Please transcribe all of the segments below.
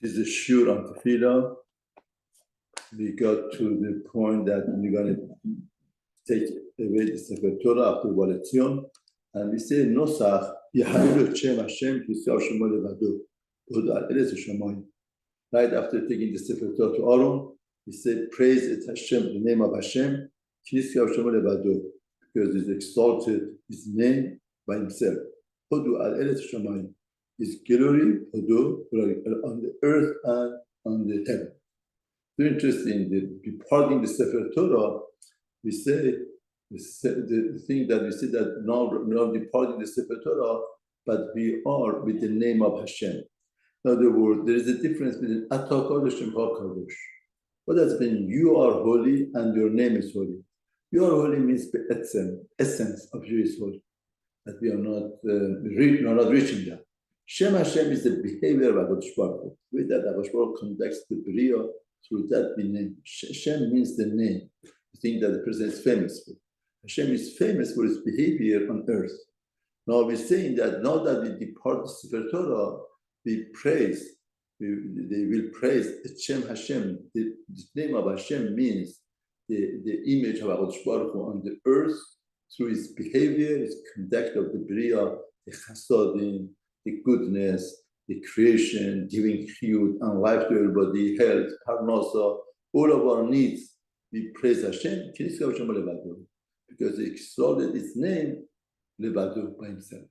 is a shiur on Tefilla. We got to the point that we're going to take away the Sefer Torah after Valetion, and we say Nosach Yahadu Shem Hashem Kisyav Shemo Levado Od Eretz Shamayim. Right after taking the Sefer Torah to Aaron, we say praise it Hashem, the name of Hashem Kisyav Shemo Levado, because He's exalted His name by Himself. Odu al Eretz Shamayim, His glory, Odu, on the earth and on the heaven. Very interesting. Departing the Sefer Torah, we say the thing that we say that now we're not departing the Sefer Torah, but we are with the name of Hashem. In other words, there is a difference between Ata Kadosh and Ha Kadosh. What does it mean? You are holy and your name is holy. You are holy means the essence of you is holy. That we are not reaching that. Shem Hashem is the behavior of HaKadosh Baruch Hu. With that, HaKadosh Baruch Hu conducts the Bria. Through that we name. Hashem means the name, the thing that the person is famous for. Hashem is famous for his behavior on earth. Now we're saying that now that we depart the Sefer Torah, we praise, they will praise Hashem. The name of Hashem means the image of HaKadosh Baruch Hu on the earth through his behavior, his conduct of the Bria, the Chasadim, the goodness, the creation, giving chiyut and life to everybody, health, parnasa, all of our needs. We praise Hashem, because He exalted His name, Levado, by Himself,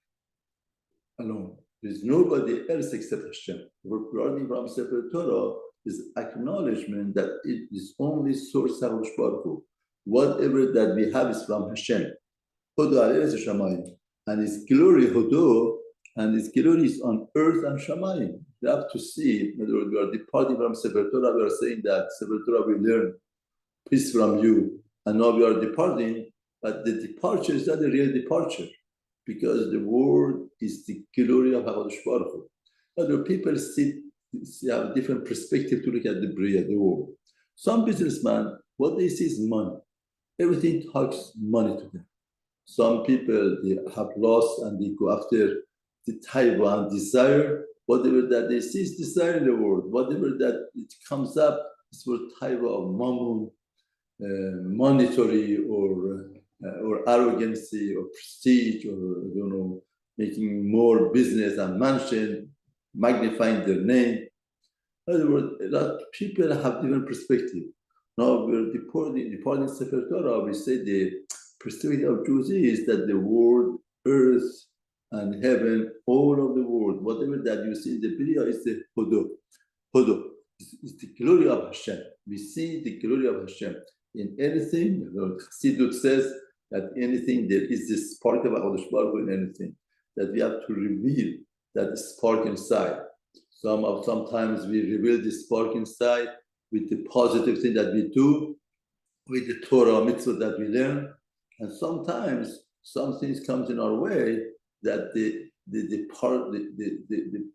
alone. There is nobody else except Hashem. What we're learning from Sefer Torah is acknowledgement that it is only source of HaKadosh Baruch Hu. Whatever that we have is from Hashem. And His glory, Hodo, and His glory is on earth and Shamayim. You have to see, in other words, we are departing from Sefer Torah, we are saying that Sefer Torah we learn peace from you, and now we are departing, but the departure is not a real departure, because the word is the glory of HaKadosh Baruch Hu. Other people have a different perspective to look at the Bria, the world. Some businessmen, what they see is money. Everything talks money to them. Some people, they have lost and they go after the taiva and desire, whatever that they see is desire in the world. Whatever that it comes up is for taiva of mammon, monetary or arrogancy or prestige, or making more business and mansion, magnifying their name. In other words, a lot of people have different perspective. Now we're departing Sefer Torah. We say the perspective of Jews is that the world, earth, and heaven, all of the world, whatever that you see in the Bria is the Hodo. Hodo is the glory of Hashem. We see the glory of Hashem in anything. Chassidut says that anything, there is this spark of HaKadosh Baruch Hu in anything, that we have to reveal that spark inside. Sometimes we reveal this spark inside with the positive thing that we do, with the Torah mitzvah that we learn, and sometimes some things comes in our way that the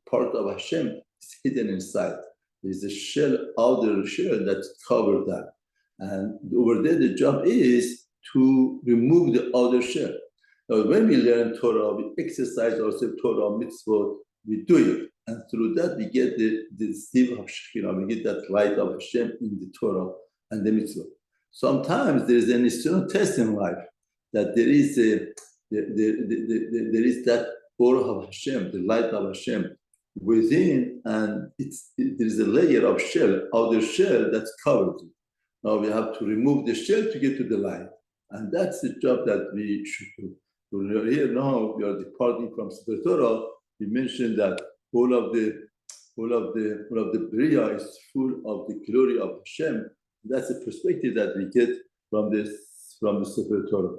part of Hashem is hidden inside. There's a shell, outer shell that covers that. And over there, the job is to remove the outer shell. Now, when we learn Torah, we exercise ourselves, Torah, mitzvot, we do it. And through that, we get the sieve of Shekhinah, we get that light of Hashem in the Torah and the mitzvot. Sometimes there is an external test in life that there is that aura of Hashem, the light of Hashem within, and there is a layer of shell, outer shell that's covered it. Now we have to remove the shell to get to the light, and that's the job that we should do. So here now we are departing from Sefer Torah. We mentioned that all of the Bria is full of the glory of Hashem. That's the perspective that we get from the Sefer Torah.